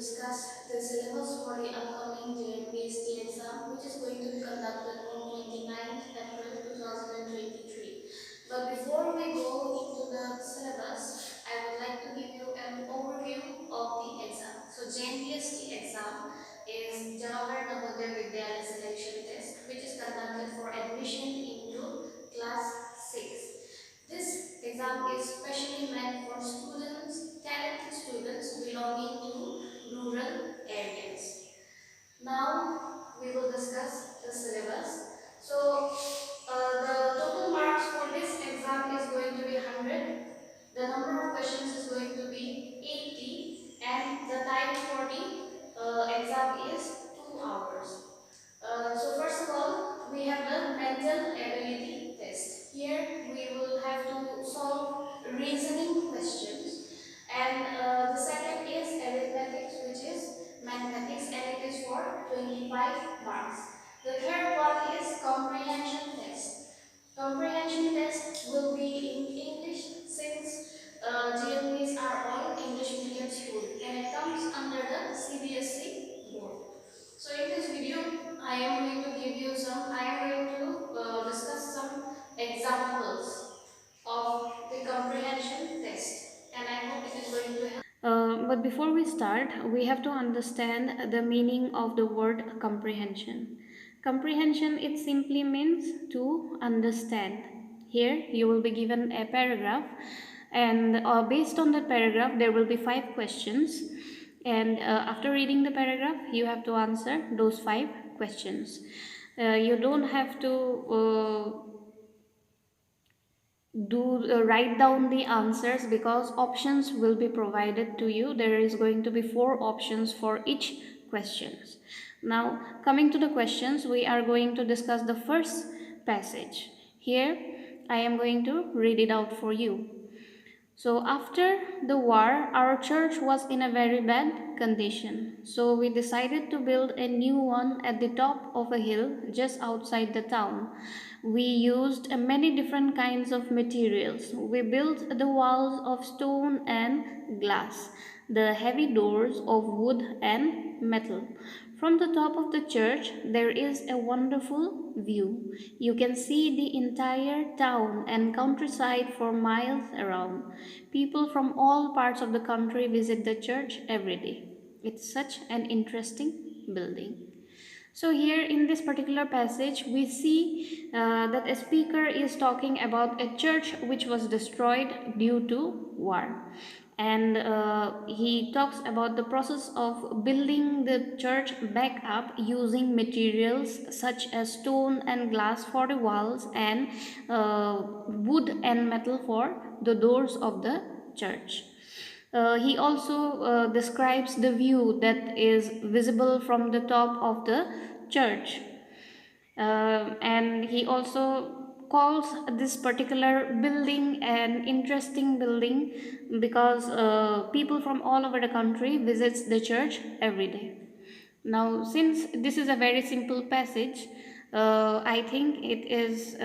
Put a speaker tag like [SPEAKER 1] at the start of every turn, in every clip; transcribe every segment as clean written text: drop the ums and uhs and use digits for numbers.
[SPEAKER 1] discuss the syllabus for the upcoming JNPST exam, which is going to be conducted on 29th April 2023. But before we go into the syllabus, I would like to give you an overview of the exam. So JNPST exam is Jawahar Navodaya Vidyalaya Selection Test, which is conducted for admission into class 6. This exam is specially meant for students, talented students belonging to rural areas. Now we will discuss the syllabus. So the total marks for this exam is going to be 100. The number of questions is going to be 80 and the time for the exam is 2 hours. So first of all, we have the mental ability test. Here we will have to solve reasoning questions, and the second is arithmetics, which is mathematics, and it is for 25 marks. The third one is comprehension test. Comprehension test will be in English, since GLPs are all English medium school, and it comes under the CBSE board. So in this video, I am going to discuss some examples of the comprehension test, and I hope it is going to help. But before we start, we have to understand the meaning of the word comprehension. Comprehension, it simply means to understand. Here you will be given a paragraph, and based on that paragraph there will be 5 questions, and after reading the paragraph you have to answer those 5 questions. You don't have to write down the answers, because options will be provided to you. There is going to be 4 options for each questions. Now coming to the questions, we are going to discuss the first passage. Here I am going to read it out for you. So after the war, our church was in a very bad condition. So we decided to build a new one at the top of a hill just outside the town. We used many different kinds of materials. We built the walls of stone and glass, the heavy doors of wood and metal. From the top of the church, there is a wonderful view. You can see the entire town and countryside for miles around. People from all parts of the country visit the church every day. It's such an interesting building. So here in this particular passage, we see that a speaker is talking about a church which was destroyed due to war. And he talks about the process of building the church back up using materials such as stone and glass for the walls, and wood and metal for the doors of the church. He also describes the view that is visible from the top of the church. And he also calls this particular building an interesting building, because people from all over the country visits the church every day. Now since this is a very simple passage, I think it is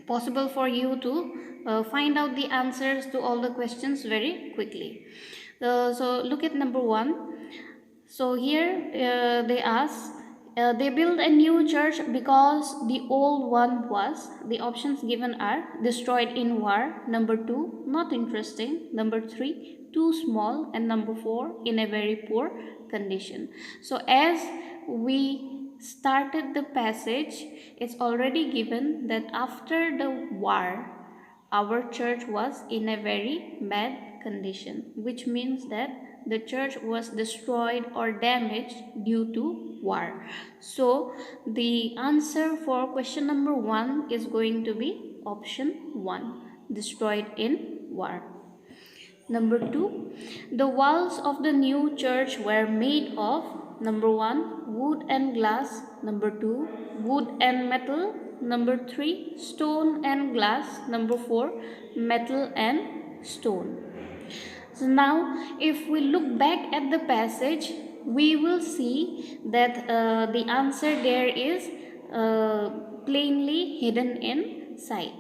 [SPEAKER 1] possible for you to find out the answers to all the questions very quickly. So look at number 1. So here they ask, they built a new church because the old one was, the options given are destroyed in war, number 2, not interesting, number 3, too small, and number 4, in a very poor condition. So as we started the passage, it's already given that after the war, our church was in a very bad condition, which means that the church was destroyed or damaged due to war. So the answer for question number 1 is going to be option 1, destroyed in war. Number 2, the walls of the new church were made of, number 1, wood and glass, number 2, wood and metal, number 3, stone and glass, number 4, metal and stone. So now if we look back at the passage, we will see that the answer there is plainly hidden inside.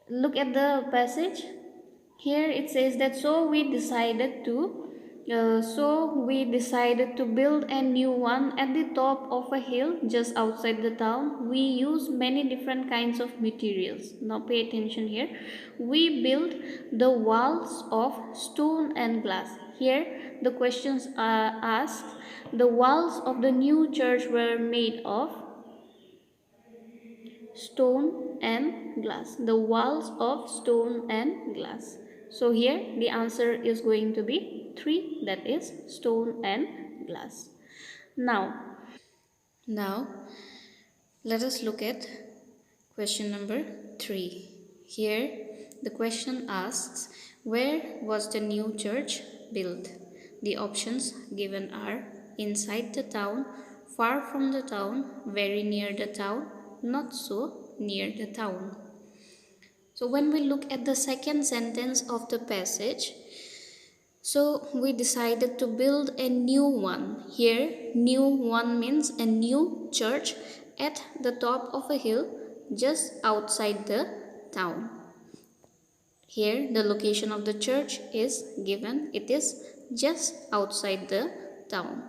[SPEAKER 1] Look at the passage. Here it says that so we decided to So we decided to build a new one at the top of a hill just outside the town. We use many different kinds of materials. Now pay attention here. We built the walls of stone and glass. Here the questions are asked. The walls of the new church were made of stone and glass. The walls of stone and glass. So here the answer is going to be 3, that is stone and glass. Now let us look at question number 3. Here the question asks, where was the new church built? The options given are inside the town, far from the town, very near the town, not so near the town. So when we look at the second sentence of the passage, so we decided to build a new one. Here, new one means a new church at the top of a hill just outside the town. Here, the location of the church is given. It is just outside the town.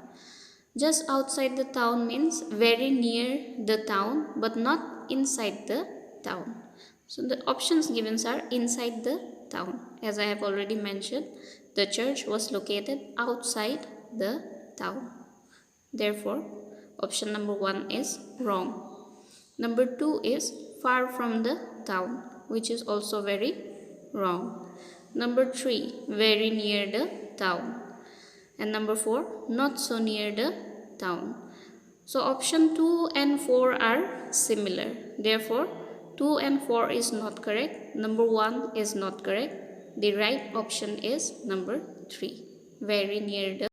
[SPEAKER 1] Just outside the town means very near the town but not inside the town. So the options given are inside the town. As I have already mentioned, the church was located outside the town. Therefore, option number 1 is wrong. Number 2 is far from the town, which is also very wrong. Number 3, very near the town. And number 4, not so near the town. So option 2 and 4 are similar. Therefore, 2 and 4 is not correct. Number 1 is not correct. The right option is number 3, very near the